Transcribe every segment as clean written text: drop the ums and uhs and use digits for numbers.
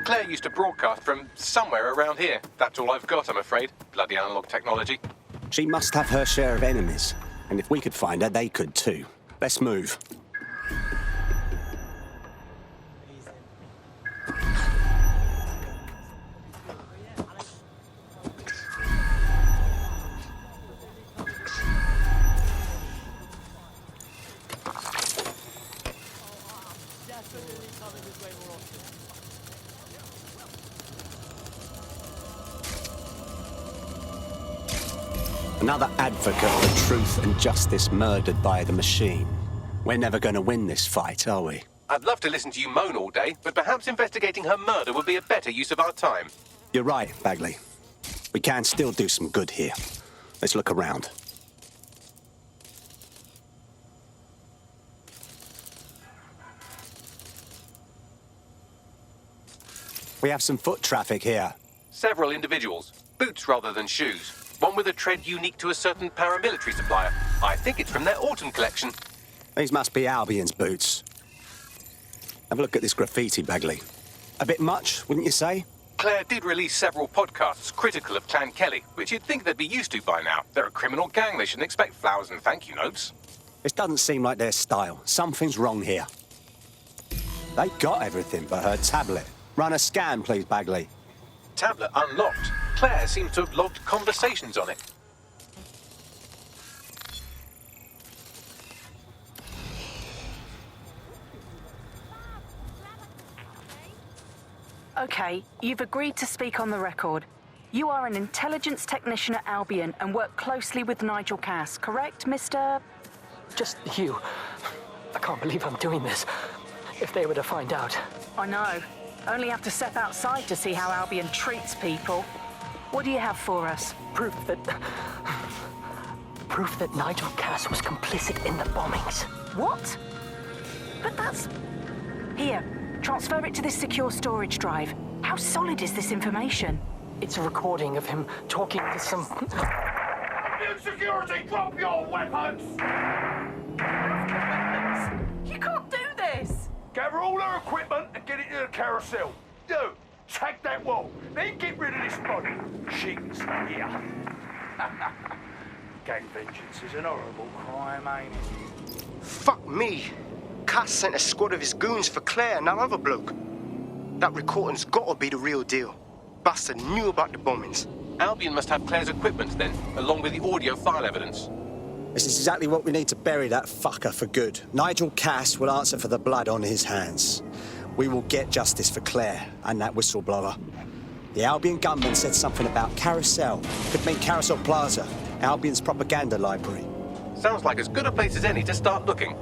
Claire used to broadcast from somewhere around here. That's all I've got, I'm afraid. Bloody analog technology. She must have her share of enemies. And if we could find her, they could too. Let's move. Another advocate for truth and justice murdered by the machine. We're never going to win this fight, are we? I'd love to listen to you moan all day, but perhaps investigating her murder would be a better use of our time. You're right, Bagley. We can still do some good here. Let's look around. We have some foot traffic here. Several individuals. Boots rather than shoes. One with a tread unique to a certain paramilitary supplier. I think it's from their autumn collection. These must be Albion's boots. Have a look at this graffiti, Bagley. A bit much, wouldn't you say? Claire did release several podcasts critical of Clan Kelly, which you'd think they'd be used to by now. They're a criminal gang. They shouldn't expect flowers and thank you notes. This doesn't seem like their style. Something's wrong here. They got everything but her tablet. Run a scan, please, Bagley. Tablet unlocked. Claire seems to have logged conversations on it. Okay, you've agreed to speak on the record. You are an intelligence technician at Albion and work closely with Nigel Cass, correct, Mr...? Just you. I can't believe I'm doing this. If they were to find out. I know. Only have to step outside to see how Albion treats people. What do you have for us? Proof that Nigel Cass was complicit in the bombings. What? But that's... Here, transfer it to this secure storage drive. How solid is this information? It's a recording of him talking to some... New security, drop your weapons! You can't do this! Gather all her equipment and get it to the carousel. You, tag that wall, then get rid of this body. She's here. Gang vengeance is an horrible crime, ain't it? Fuck me. Cass sent a squad of his goons for Claire and that other bloke. That recording's gotta be the real deal. Bastard knew about the bombings. Albion must have Claire's equipment then, along with the audio file evidence. This is exactly what we need to bury that fucker for good. Nigel Cass will answer for the blood on his hands. We will get justice for Claire and that whistleblower. The Albion gunman said something about Carousel. Could mean Carousel Plaza, Albion's propaganda library. Sounds like as good a place as any to start looking.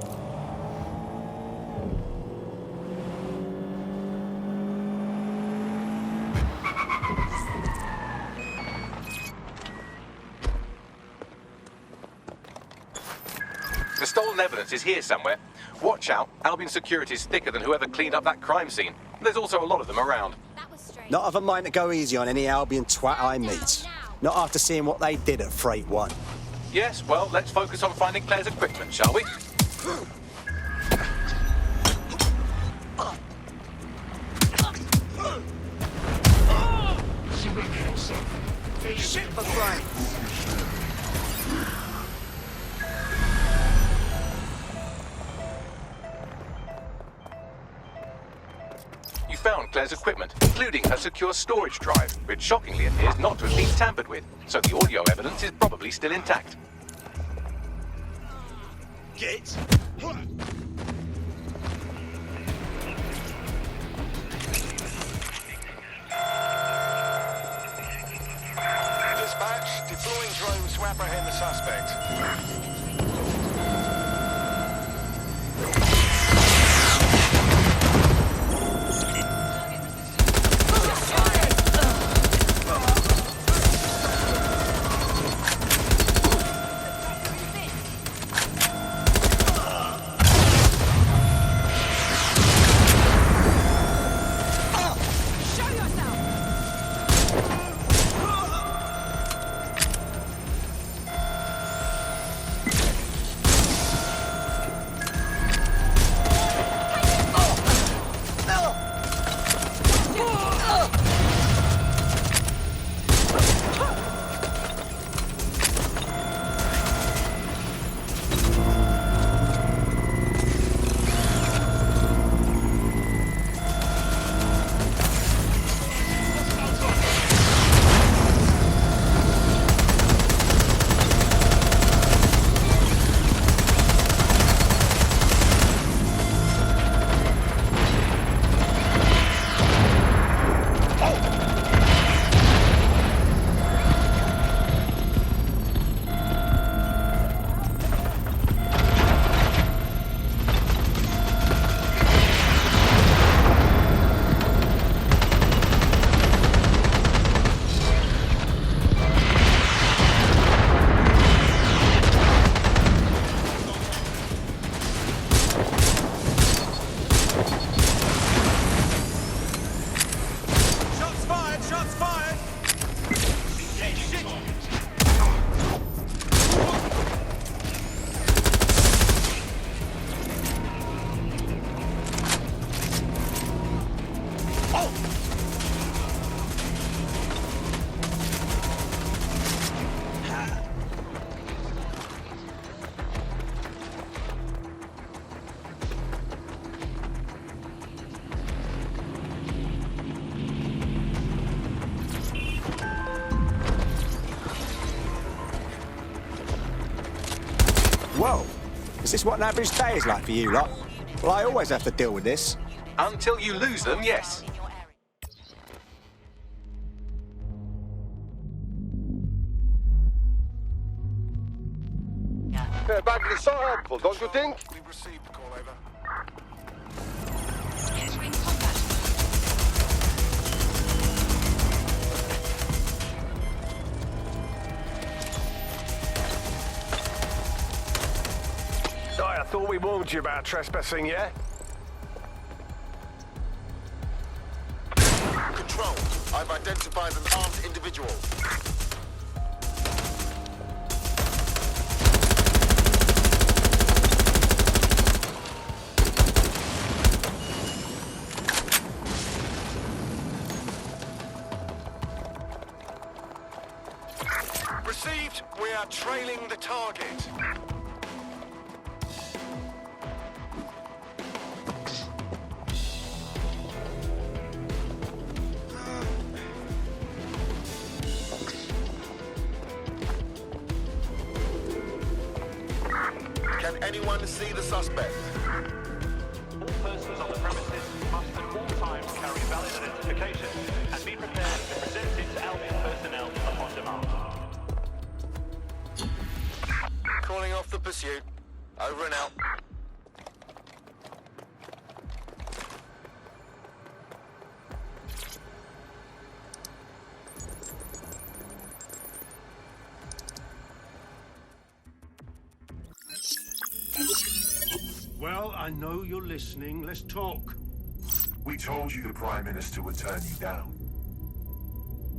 The stolen evidence is here somewhere. Watch out, Albion security is thicker than whoever cleaned up that crime scene. There's also a lot of them around. Not of a mind to go easy on any Albion twat I meet. Not after seeing what they did at Freight 1. Yes, well, let's focus on finding Claire's equipment, shall we? Shit for crime. You found Claire's equipment, including her secure storage drive, which shockingly appears not to have been tampered with, so the audio evidence is probably still intact. Get. Dispatch, deploying drone to apprehend the suspect. this what an average day is like for you lot? Well, I always have to deal with this. Until you lose them, yes. Yeah, badly so helpful, don't you think? We've received the call over. Entering combat. I thought we warned you about trespassing, yeah? Control, I've identified an armed individual. Received. We are trailing the target. Can anyone see the suspect? All persons on the premises must at all times carry valid identification and be prepared to present it to Albion personnel upon demand. Calling off the pursuit. Over and out. Well, I know you're listening. Let's talk. We told you the Prime Minister would turn you down.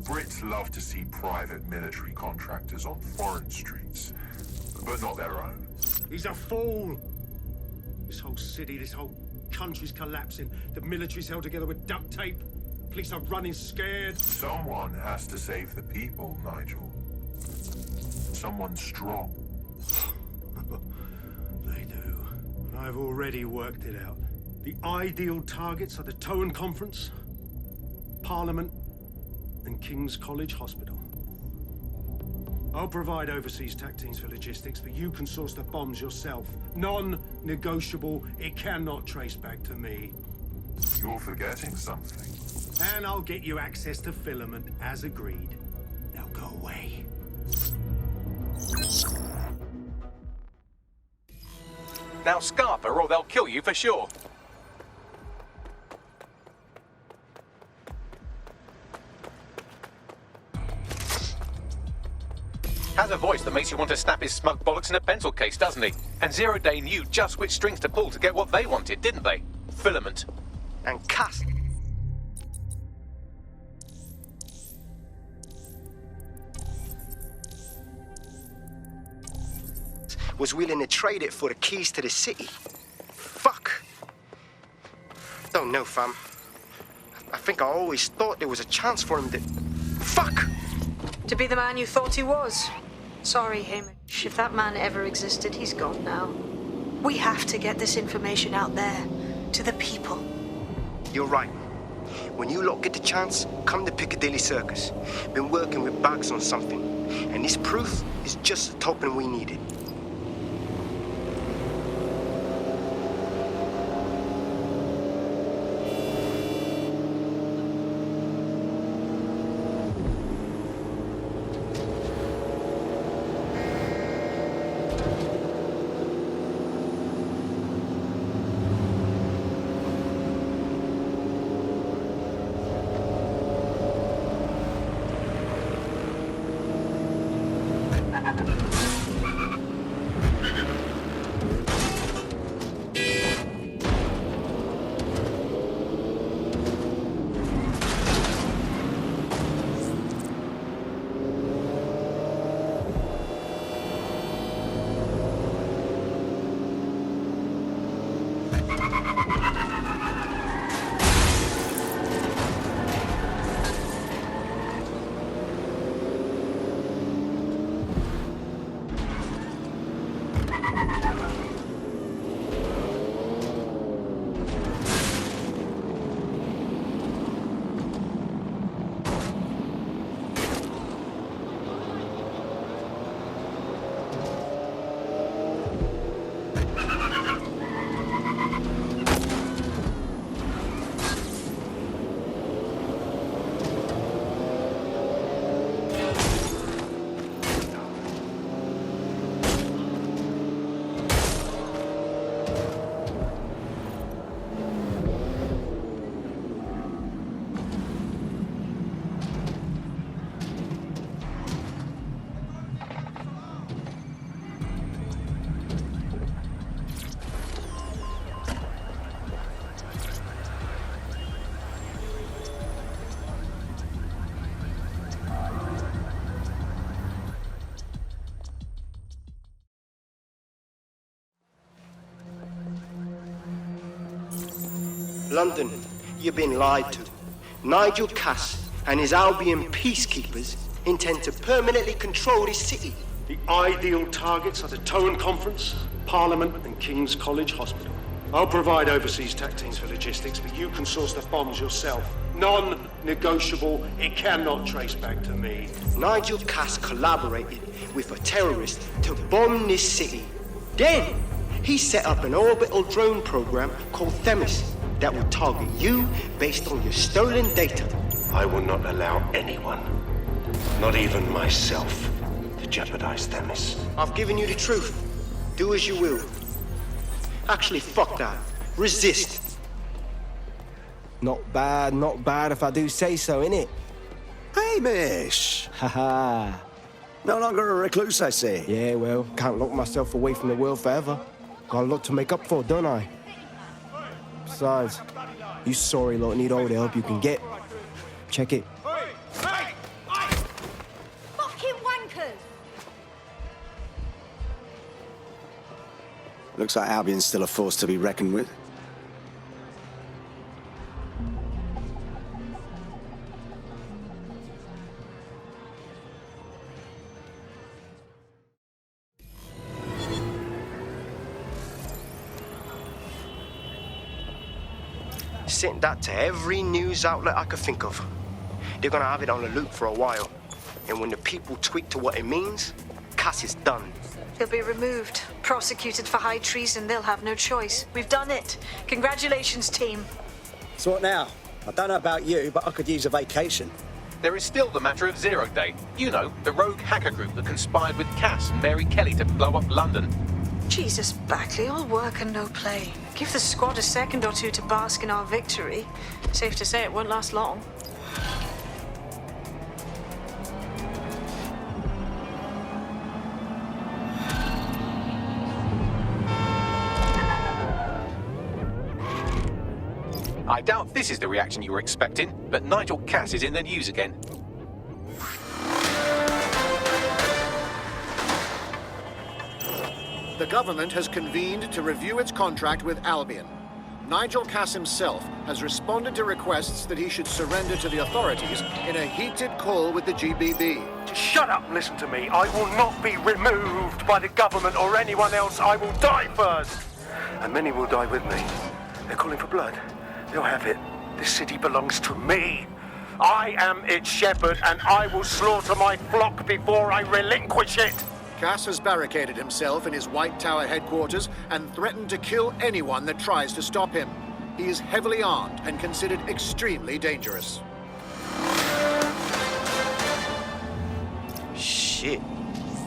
Brits love to see private military contractors on foreign streets, but not their own. He's a fool. This whole city, this whole country's collapsing. The military's held together with duct tape. Police are running scared. Someone has to save the people, Nigel. Someone strong. They do. And I've already worked it out. The ideal targets are the Towan Conference, Parliament, and King's College Hospital. I'll provide overseas tac teams for logistics, but you can source the bombs yourself. Non-negotiable. It cannot trace back to me. You're forgetting something. And I'll get you access to filament, as agreed. Now go away. Now Scarper, or they'll kill you for sure. Has a voice that makes you want to snap his smug bollocks in a pencil case, doesn't he? And Zero Day knew just which strings to pull to get what they wanted, didn't they? Filament. And Cass. Was willing to trade it for the keys to the city. Fuck. Don't know, fam. I think I always thought there was a chance for him to... Fuck! To be the man you thought he was. Sorry, Hamish. If that man ever existed, he's gone now. We have to get this information out there, to the people. You're right. When you lot get the chance, come to Piccadilly Circus. Been working with Bags on something, and this proof is just the token we needed. London, you've been lied to. Nigel Cass and his Albion peacekeepers intend to permanently control this city. The ideal targets are the Towan Conference, Parliament, and King's College Hospital. I'll provide overseas tech teams for logistics, but you can source the bombs yourself. Non-negotiable, it cannot trace back to me. Nigel Cass collaborated with a terrorist to bomb this city. Then, he set up an orbital drone program called Themis that will target you based on your stolen data. I will not allow anyone, not even myself, to jeopardize Themis. I've given you the truth. Do as you will. Actually, fuck that. Resist. Not bad if I do say so, innit? Hamish! Haha. No longer a recluse, I see. Yeah, well, can't lock myself away from the world forever. Got a lot to make up for, don't I? Besides, you sorry lot need all the help you can get. Check it. Fucking wankers! Looks like Albion's still a force to be reckoned with. Sent that to every news outlet I could think of. They're gonna have it on the loop for a while. And when the people tweak to what it means, Cass is done. He'll be removed, prosecuted for high treason. They'll have no choice. We've done it. Congratulations, team. So what now? I don't know about you, but I could use a vacation. There is still the matter of Zero Day. You know, the rogue hacker group that conspired with Cass and Mary Kelly to blow up London. Jesus, Backley, all work and no play. Give the squad a second or two to bask in our victory. Safe to say it won't last long. I doubt this is the reaction you were expecting, but Nigel Cass is in the news again. The government has convened to review its contract with Albion. Nigel Cass himself has responded to requests that he should surrender to the authorities in a heated call with the GBB. Shut up and listen to me. I will not be removed by the government or anyone else. I will die first. And many will die with me. They're calling for blood. They'll have it. This city belongs to me. I am its shepherd, and I will slaughter my flock before I relinquish it. Cass has barricaded himself in his White Tower headquarters and threatened to kill anyone that tries to stop him. He is heavily armed and considered extremely dangerous. Shit.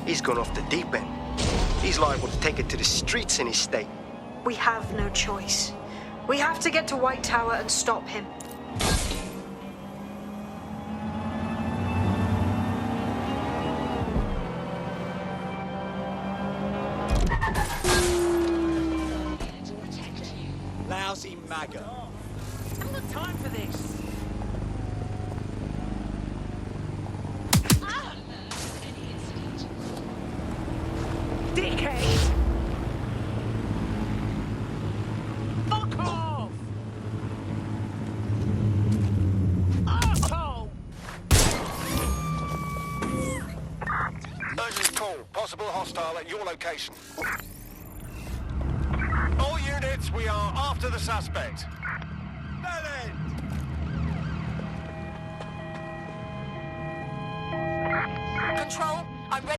He's gone off the deep end. He's liable to take it to the streets in his state. We have no choice. We have to get to White Tower and stop him. Lousy maggot. I haven't got time for this. Dickhead! Fuck off! Arsehole! Urgent call. Possible hostile at your location. All units, we are after the suspect. Control,